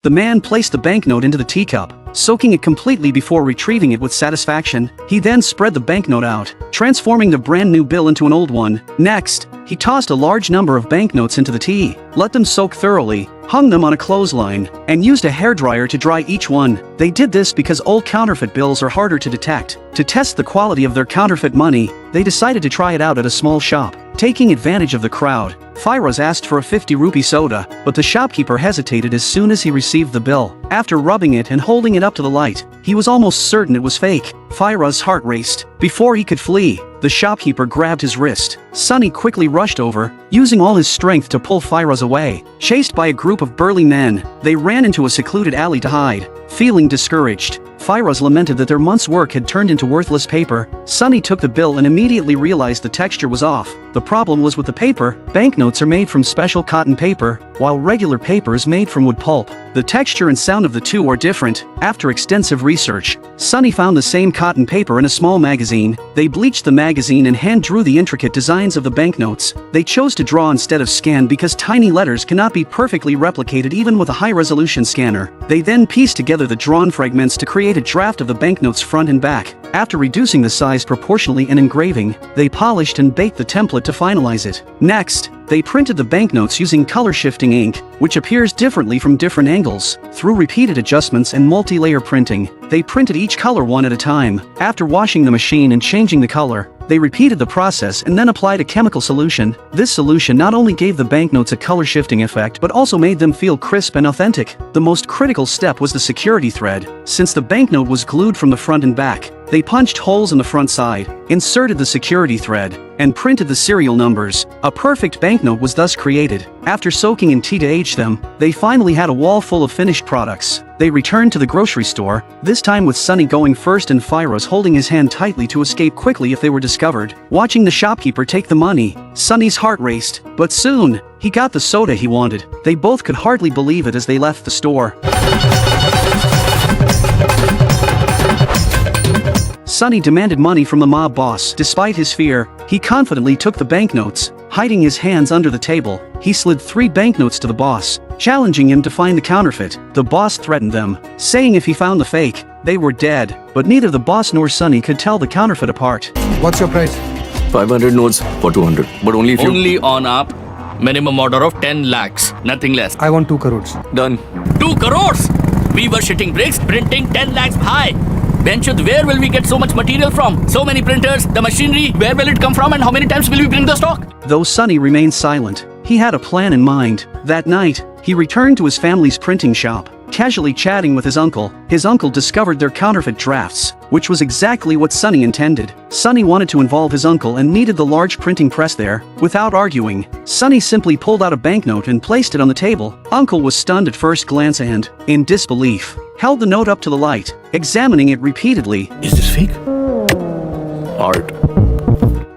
The man placed the banknote into the teacup, soaking it completely before retrieving it with satisfaction. He then spread the banknote out, transforming the brand new bill into an old one. Next, he tossed a large number of banknotes into the tea, let them soak thoroughly, hung them on a clothesline, and used a hairdryer to dry each one. They did this because old counterfeit bills are harder to detect. To test the quality of their counterfeit money, they decided to try it out at a small shop. Taking advantage of the crowd, Firoz asked for a 50-rupee soda, but the shopkeeper hesitated as soon as he received the bill. After rubbing it and holding it up to the light, he was almost certain it was fake. Firoz's heart raced. Before he could flee, the shopkeeper grabbed his wrist. Sunny quickly rushed over, using all his strength to pull Firoz away. Chased by a group of burly men, they ran into a secluded alley to hide. Feeling discouraged, Firoz lamented that their month's work had turned into worthless paper. Sunny took the bill and immediately realized the texture was off. The problem was with the paper. Banknotes are made from special cotton paper, while regular paper is made from wood pulp. The texture and sound of the two are different. After extensive research, Sunny found the same cotton paper in a small magazine. They bleached the magazine and hand-drew the intricate designs of the banknotes. They chose to draw instead of scan because tiny letters cannot be perfectly replicated even with a high-resolution scanner. They then pieced together the drawn fragments to create a draft of the banknotes front and back. After reducing the size proportionally and engraving, they polished and baked the template to finalize it. Next, they printed the banknotes using color-shifting ink, which appears differently from different angles. Through repeated adjustments and multi-layer printing, they printed each color one at a time. After washing the machine and changing the color, they repeated the process and then applied a chemical solution. This solution not only gave the banknotes a color-shifting effect but also made them feel crisp and authentic. The most critical step was the security thread. Since the banknote was glued from the front and back, they punched holes in the front side, inserted the security thread, and printed the serial numbers. A perfect banknote was thus created. After soaking in tea to age them, they finally had a wall full of finished products. They returned to the grocery store, this time with Sunny going first and Firoz holding his hand tightly to escape quickly if they were discovered. Watching the shopkeeper take the money, Sunny's heart raced, but soon, he got the soda he wanted. They both could hardly believe it as they left the store. Sunny demanded money from the mob boss. Despite his fear, he confidently took the banknotes. Hiding his hands under the table, he slid 3 banknotes to the boss, challenging him to find the counterfeit. The boss threatened them, saying if he found the fake, they were dead. But neither the boss nor Sunny could tell the counterfeit apart. What's your price? 500 notes for 200, but only if you... Only on up. Minimum order of 10 lakhs, nothing less. I want 2 crores. Done. 2 crores! We were shitting bricks, printing 10 lakhs high. Benchut, where will we get so much material from? So many printers, the machinery, where will it come from and how many times will we bring the stock? Though Sunny remained silent, he had a plan in mind. That night, he returned to his family's printing shop, casually chatting with his uncle. His uncle discovered their counterfeit drafts, which was exactly what Sunny intended. Sunny wanted to involve his uncle and needed the large printing press there. Without arguing, Sunny simply pulled out a banknote and placed it on the table. Uncle was stunned at first glance and, in disbelief, held the note up to the light, examining it repeatedly. Is this fake? Art.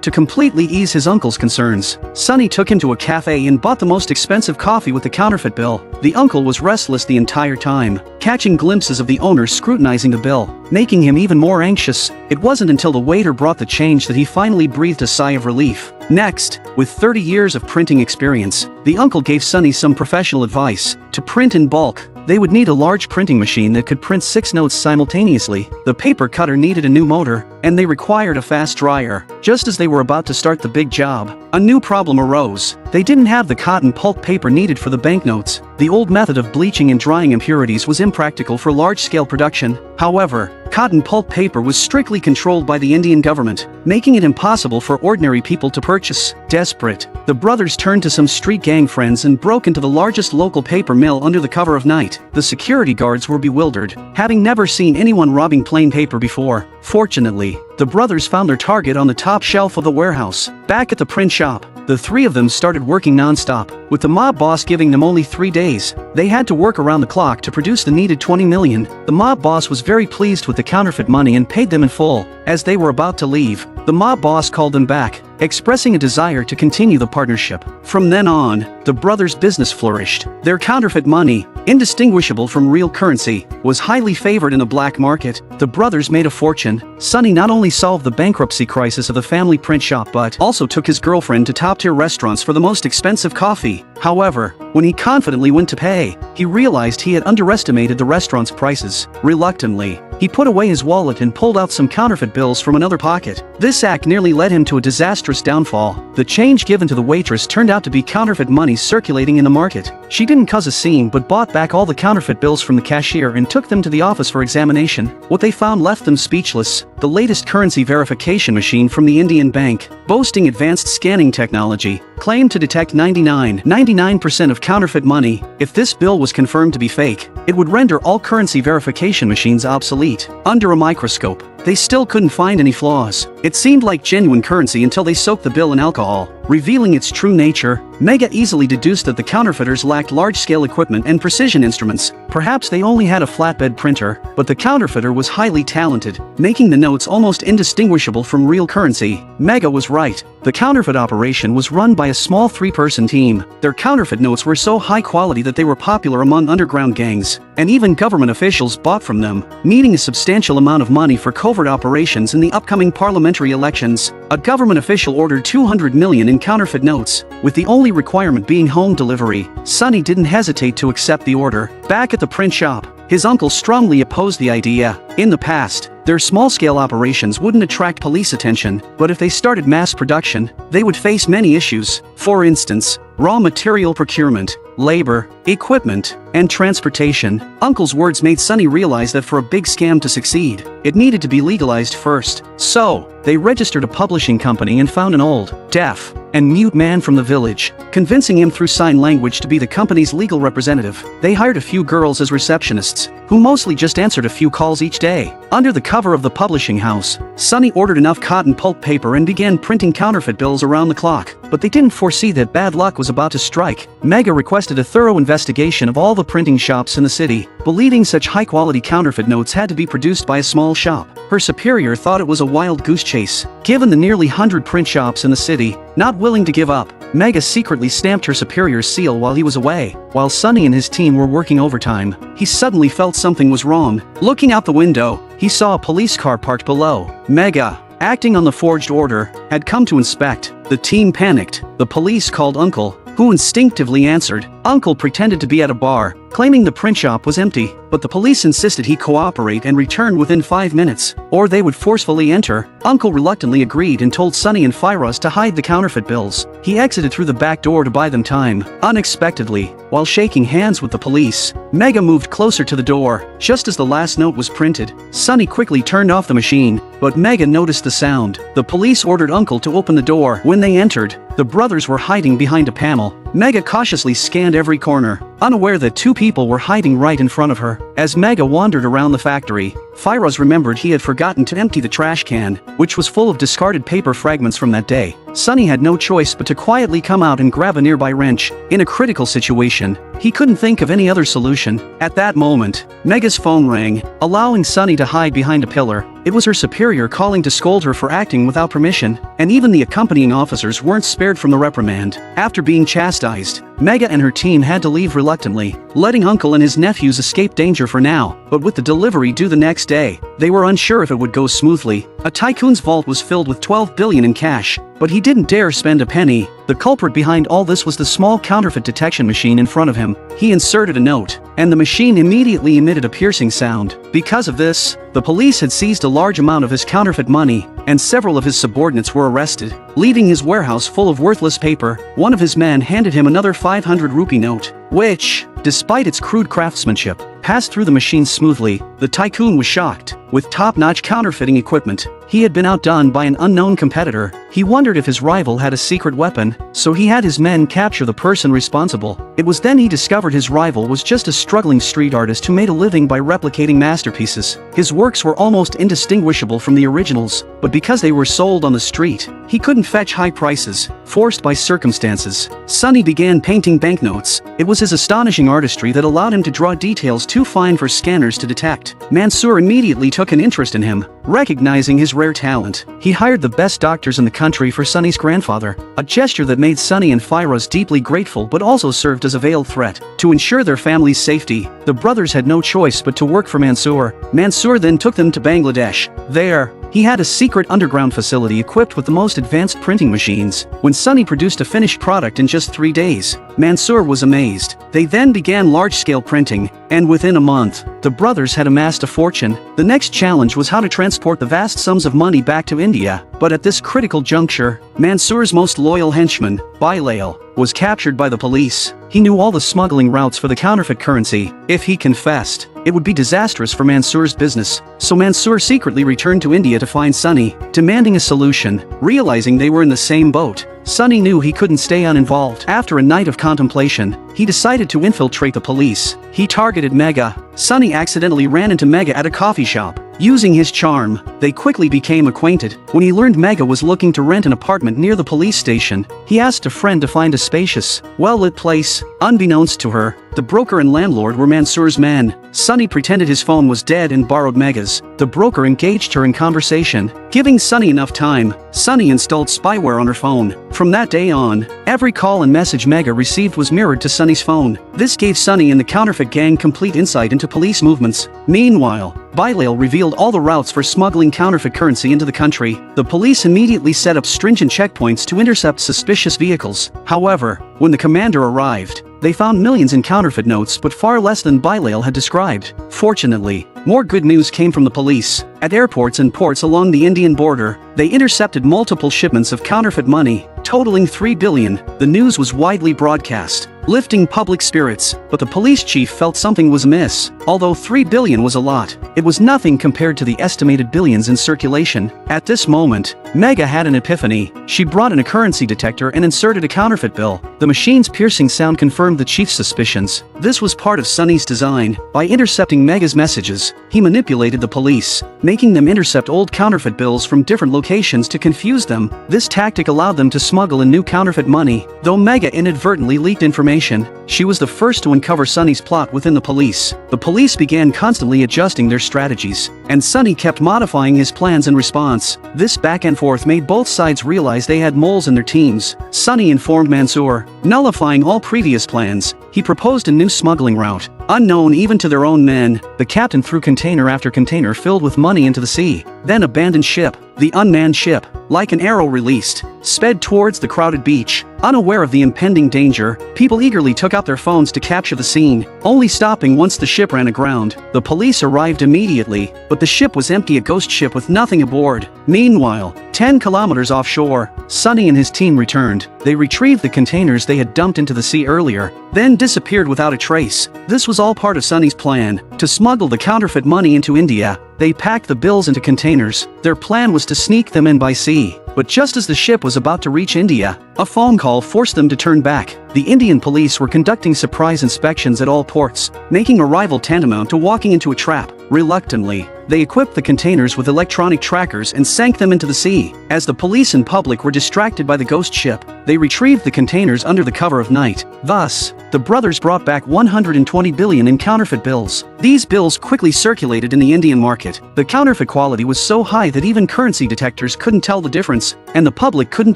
To completely ease his uncle's concerns, Sunny took him to a cafe and bought the most expensive coffee with the counterfeit bill. The uncle was restless the entire time, catching glimpses of the owner scrutinizing the bill, making him even more anxious. It wasn't until the waiter brought the change that he finally breathed a sigh of relief. Next, with 30 years of printing experience, the uncle gave Sunny some professional advice. To print in bulk, they would need a large printing machine that could print 6 notes simultaneously. The paper cutter needed a new motor, and they required a fast dryer. Just as they were about to start the big job, a new problem arose. They didn't have the cotton pulp paper needed for the banknotes. The old method of bleaching and drying impurities was impractical for large-scale production. However, cotton pulp paper was strictly controlled by the Indian government, making it impossible for ordinary people to purchase. Desperate, the brothers turned to some street gang friends and broke into the largest local paper mill under the cover of night. The security guards were bewildered, having never seen anyone robbing plain paper before. Fortunately, the brothers found their target on the top shelf of the warehouse. Back at the print shop, the 3 of them started working non-stop, with the mob boss giving them only 3 days. They had to work around the clock to produce the needed 20 million. The mob boss was very pleased with the counterfeit money and paid them in full. As they were about to leave, the mob boss called them back, expressing a desire to continue the partnership. From then on, the brothers' business flourished. Their counterfeit money, indistinguishable from real currency, was highly favored in the black market. The brothers made a fortune. Sunny not only solved the bankruptcy crisis of the family print shop but also took his girlfriend to top-tier restaurants for the most expensive coffee. However, when he confidently went to pay, he realized he had underestimated the restaurant's prices. Reluctantly, he put away his wallet and pulled out some counterfeit bills from another pocket. This act nearly led him to a disastrous downfall. The change given to the waitress turned out to be counterfeit money circulating in the market. She didn't cause a scene but bought back all the counterfeit bills from the cashier and took them to the office for examination. What they found left them speechless. The latest currency verification machine from the Indian bank, boasting advanced scanning technology, claimed to detect 99% of counterfeit money. If this bill was confirmed to be fake, it would render all currency verification machines obsolete. Under a microscope, they still couldn't find any flaws. It seemed like genuine currency until they soaked the bill in alcohol, revealing its true nature. Mega easily deduced that the counterfeiters lacked large-scale equipment and precision instruments. Perhaps they only had a flatbed printer, but the counterfeiter was highly talented, making the notes almost indistinguishable from real currency. Mega was right. The counterfeit operation was run by a small 3-person team. Their counterfeit notes were so high quality that they were popular among underground gangs, and even government officials bought from them, needing a substantial amount of money for covert operations in the upcoming parliamentary elections. A government official ordered 200 million in counterfeit notes, with the only requirement being home delivery. Sonny didn't hesitate to accept the order. Back at the print shop, his uncle strongly opposed the idea. In the past, their small-scale operations wouldn't attract police attention, but if they started mass production, they would face many issues. For instance, raw material procurement, labor, equipment, and transportation. Uncle's words made Sonny realize that for a big scam to succeed, it needed to be legalized first. So, they registered a publishing company and found an old, deaf, and mute man from the village, convincing him through sign language to be the company's legal representative. They hired a few girls as receptionists, who mostly just answered a few calls each day. Under the cover of the publishing house, Sonny ordered enough cotton pulp paper and began printing counterfeit bills around the clock. But they didn't foresee that bad luck was about to strike. Mega requested a thorough investigation of all the printing shops in the city, believing such high-quality counterfeit notes had to be produced by a small shop. Her superior thought it was a wild goose chase, given the nearly 100 print shops in the city. Not willing to give up, Mega secretly stamped her superior's seal while he was away. While Sonny and his team were working overtime, he suddenly felt something was wrong. Looking out the window, he saw a police car parked below. Mega, acting on the forged order, had come to inspect. The team panicked. The police called Uncle, who instinctively answered. Uncle pretended to be at a bar, claiming the print shop was empty, but the police insisted he cooperate and return within 5 minutes, or they would forcefully enter. Uncle reluctantly agreed and told Sonny and Firas to hide the counterfeit bills. He exited through the back door to buy them time. Unexpectedly, while shaking hands with the police, Mega moved closer to the door. Just as the last note was printed, Sonny quickly turned off the machine, but Mega noticed the sound. The police ordered Uncle to open the door. When they entered, the brothers were hiding behind a panel. Mega cautiously scanned every corner, unaware that 2 people were hiding right in front of her. As Mega wandered around the factory, Firas remembered he had forgotten to empty the trash can, which was full of discarded paper fragments from that day. Sonny had no choice but to quietly come out and grab a nearby wrench. In a critical situation, he couldn't think of any other solution. At that moment, Mega's phone rang, allowing Sonny to hide behind a pillar. It was her superior calling to scold her for acting without permission, and even the accompanying officers weren't spared from the reprimand. After being chastised, Mega and her team had to leave reluctantly, letting Uncle and his nephews escape danger for now. But with the delivery due the next day, they were unsure if it would go smoothly. A tycoon's vault was filled with 12 billion in cash, but he didn't dare spend a penny. The culprit behind all this was the small counterfeit detection machine in front of him. He inserted a note, and the machine immediately emitted a piercing sound. Because of this, the police had seized a large amount of his counterfeit money, and several of his subordinates were arrested, leaving his warehouse full of worthless paper. One of his men handed him another 500 rupee note, which, despite its crude craftsmanship, passed through the machine smoothly. The tycoon was shocked. With top-notch counterfeiting equipment, he had been outdone by an unknown competitor. He wondered if his rival had a secret weapon, so he had his men capture the person responsible. It was then he discovered his rival was just a struggling street artist who made a living by replicating masterpieces. His works were almost indistinguishable from the originals, but because they were sold on the street, he couldn't fetch high prices. Forced by circumstances, Sonny began painting banknotes. It was his astonishing artistry that allowed him to draw details too fine for scanners to detect. Mansoor immediately took an interest in him. Recognizing his rare talent, he hired the best doctors in the country for Sunny's grandfather, a gesture that made Sunny and Firoz deeply grateful but also served as a veiled threat. To ensure their family's safety, the brothers had no choice but to work for Mansoor. Mansoor then took them to Bangladesh. There, he had a secret underground facility equipped with the most advanced printing machines. When Sunny produced a finished product in just 3 days, Mansoor was amazed. They then began large-scale printing, and within a month, the brothers had amassed a fortune. The next challenge was how to transport the vast sums of money back to India. But at this critical juncture, Mansoor's most loyal henchman, Bilal, was captured by the police. He knew all the smuggling routes for the counterfeit currency. If he confessed, it would be disastrous for Mansoor's business. So Mansoor secretly returned to India to find Sunny, demanding a solution. Realizing they were in the same boat, Sunny knew he couldn't stay uninvolved. After a night of contemplation, he decided to infiltrate the police. He targeted Mega. Sunny accidentally ran into Mega at a coffee shop. Using his charm, they quickly became acquainted. When he learned Mega was looking to rent an apartment near the police station, he asked a friend to find a spacious, well-lit place. Unbeknownst to her, the broker and landlord were Mansoor's men. Sunny pretended his phone was dead and borrowed Mega's. The broker engaged her in conversation. Giving Sunny enough time, Sunny installed spyware on her phone. From that day on, every call and message Mega received was mirrored to Sunny's phone. This gave Sunny and the counterfeit gang complete insight into police movements. Meanwhile, Bilal revealed all the routes for smuggling counterfeit currency into the country. The police immediately set up stringent checkpoints to intercept suspicious vehicles. However, when the commander arrived, they found millions in counterfeit notes but far less than Bilal had described. Fortunately, more good news came from the police. At airports and ports along the Indian border, they intercepted multiple shipments of counterfeit money, totaling 3 billion. The news was widely broadcast, lifting public spirits, but the police chief felt something was amiss. Although 3 billion was a lot, it was nothing compared to the estimated billions in circulation. At this moment, Mega had an epiphany. She brought in a currency detector and inserted a counterfeit bill. The machine's piercing sound confirmed the chief's suspicions. This was part of Sunny's design. By intercepting Mega's messages, he manipulated the police, making them intercept old counterfeit bills from different locations to confuse them. This tactic allowed them to smuggle in new counterfeit money. Though Mega inadvertently leaked information, she was the first to uncover Sunny's plot within the police. The police began constantly adjusting their strategies, and Sunny kept modifying his plans in response. This back and forth made both sides realize they had moles in their teams. Sunny informed Mansoor, nullifying all previous plans. He proposed a new smuggling route. Unknown even to their own men, the captain threw container after container filled with money into the sea, then abandoned ship. The unmanned ship, like an arrow released, sped towards the crowded beach. Unaware of the impending danger, people eagerly took out their phones to capture the scene, only stopping once the ship ran aground. The police arrived immediately, but the ship was empty, a ghost ship with nothing aboard. Meanwhile, 10 kilometers offshore, Sunny and his team returned. They retrieved the containers they had dumped into the sea earlier, then disappeared without a trace. This was all part of Sunny's plan, to smuggle the counterfeit money into India. They packed the bills into containers. Their plan was to sneak them in by sea. But just as the ship was about to reach India, a phone call forced them to turn back. The Indian police were conducting surprise inspections at all ports, making arrival tantamount to walking into a trap. Reluctantly, they equipped the containers with electronic trackers and sank them into the sea. As the police and public were distracted by the ghost ship, they retrieved the containers under the cover of night. Thus, the brothers brought back 120 billion in counterfeit bills. These bills quickly circulated in the Indian market. The counterfeit quality was so high that even currency detectors couldn't tell the difference, and the public couldn't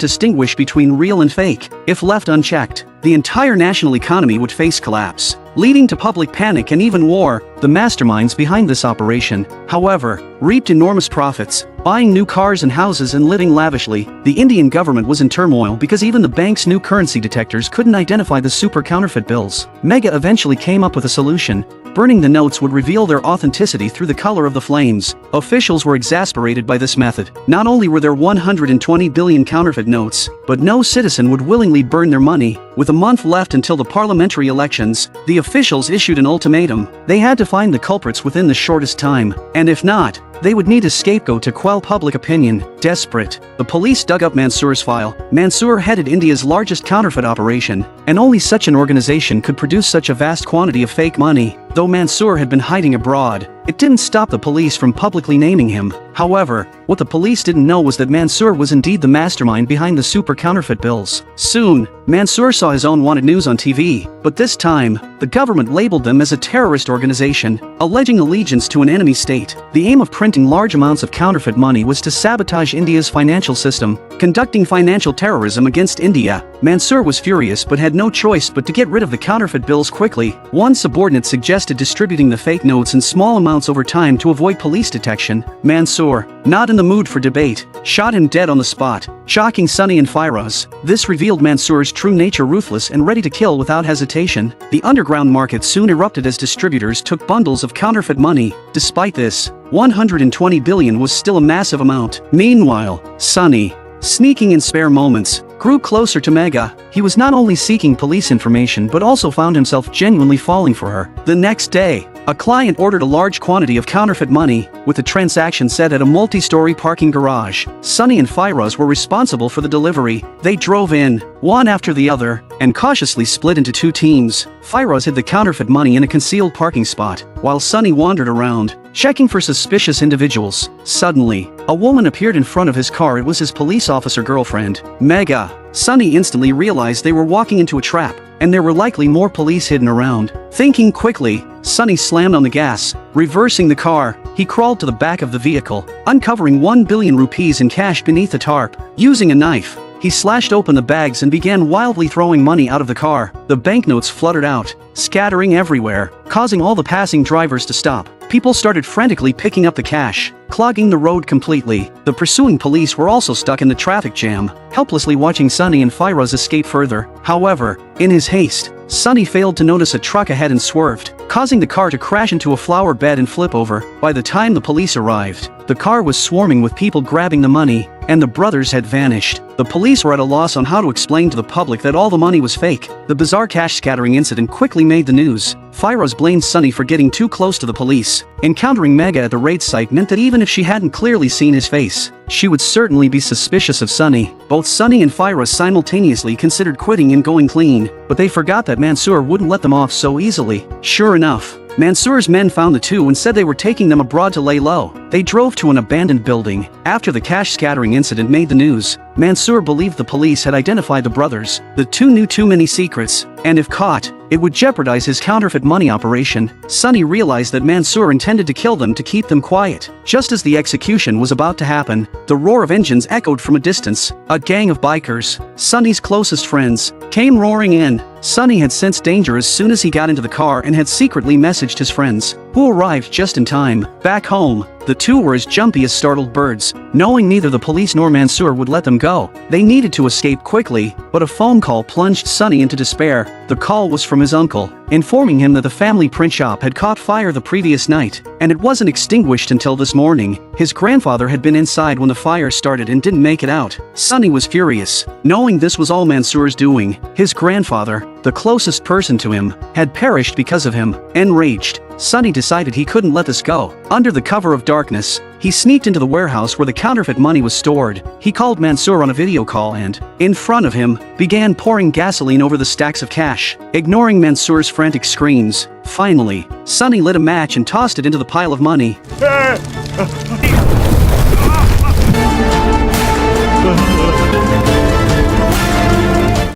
distinguish between real and fake. If left unchecked, the entire national economy would face collapse, leading to public panic and even war. The masterminds behind this operation, however, reaped enormous profits, buying new cars and houses and living lavishly. The Indian government was in turmoil because even the bank's new currency detectors couldn't identify the super counterfeit bills. Mega eventually came up with a solution. Burning the notes would reveal their authenticity through the color of the flames. Officials were exasperated by this method. Not only were there 120 billion counterfeit notes, but no citizen would willingly burn their money. With a month left until the parliamentary elections, the officials issued an ultimatum. They had to find the culprits within the shortest time, and if not, they would need a scapegoat to quell public opinion. Desperate, the police dug up Mansoor's file. Mansoor headed India's largest counterfeit operation, and only such an organization could produce such a vast quantity of fake money. Though Mansoor had been hiding abroad, it didn't stop the police from publicly naming him. However, what the police didn't know was that Mansoor was indeed the mastermind behind the super counterfeit bills. Soon, Mansoor saw his own wanted news on TV, but this time, the government labeled them as a terrorist organization, alleging allegiance to an enemy state. The aim of printing large amounts of counterfeit money was to sabotage India's financial system, conducting financial terrorism against India. Mansoor was furious but had no choice but to get rid of the counterfeit bills quickly. One subordinate suggested distributing the fake notes in small amounts over time to avoid police detection. Mansoor, not in the mood for debate, shot him dead on the spot, shocking Sunny and Firoz. This revealed Mansoor's true nature, ruthless and ready to kill without hesitation. The underground market soon erupted as distributors took bundles of counterfeit money. Despite this, 120 billion was still a massive amount. Meanwhile, Sunny, sneaking in spare moments, grew closer to Megha. He was not only seeking police information but also found himself genuinely falling for her. The next day, a client ordered a large quantity of counterfeit money, with the transaction set at a multi-story parking garage. Sunny and Firoz were responsible for the delivery. They drove in, one after the other, and cautiously split into two teams. Firoz hid the counterfeit money in a concealed parking spot, while Sunny wandered around, checking for suspicious individuals. Suddenly, a woman appeared in front of his car. It was his police officer girlfriend, Megha. Sunny instantly realized they were walking into a trap, and there were likely more police hidden around. Thinking quickly, Sunny slammed on the gas, reversing the car. He crawled to the back of the vehicle, uncovering 1 billion rupees in cash beneath the tarp. Using a knife, he slashed open the bags and began wildly throwing money out of the car. The banknotes fluttered out, scattering everywhere, causing all the passing drivers to stop. People started frantically picking up the cash, clogging the road completely. The pursuing police were also stuck in the traffic jam, helplessly watching Sunny and Firoz escape further. However, in his haste, Sunny failed to notice a truck ahead and swerved, causing the car to crash into a flower bed and flip over. By the time the police arrived, the car was swarming with people grabbing the money, and the brothers had vanished. The police were at a loss on how to explain to the public that all the money was fake. The bizarre cash scattering incident quickly made the news. Firoz blamed Sunny for getting too close to the police. Encountering Megha at the raid site meant that even if she hadn't clearly seen his face, she would certainly be suspicious of Sunny. Both Sunny and Firoz simultaneously considered quitting and going clean, but they forgot that Mansoor wouldn't let them off so easily. Sure enough, Mansoor's men found the two and said they were taking them abroad to lay low. They drove to an abandoned building. After the cash scattering incident made the news, Mansoor believed the police had identified the brothers. The two knew too many secrets, and if caught, it would jeopardize his counterfeit money operation. Sunny realized that Mansoor intended to kill them to keep them quiet. Just as the execution was about to happen, the roar of engines echoed from a distance. A gang of bikers, Sunny's closest friends, came roaring in. Sunny had sensed danger as soon as he got into the car and had secretly messaged his friends, who arrived just in time. Back home, the two were as jumpy as startled birds. Knowing neither the police nor Mansoor would let them go, they needed to escape quickly, but a phone call plunged Sunny into despair. The call was from his uncle, informing him that the family print shop had caught fire the previous night, and it wasn't extinguished until this morning. His grandfather had been inside when the fire started and didn't make it out. Sunny was furious, knowing this was all Mansoor's doing. His grandfather, the closest person to him, had perished because of him. Enraged, Sunny decided he couldn't let this go. Under the cover of darkness, he sneaked into the warehouse where the counterfeit money was stored. He called Mansoor on a video call and, in front of him, began pouring gasoline over the stacks of cash, ignoring Mansoor's frantic screams. Finally, Sunny lit a match and tossed it into the pile of money.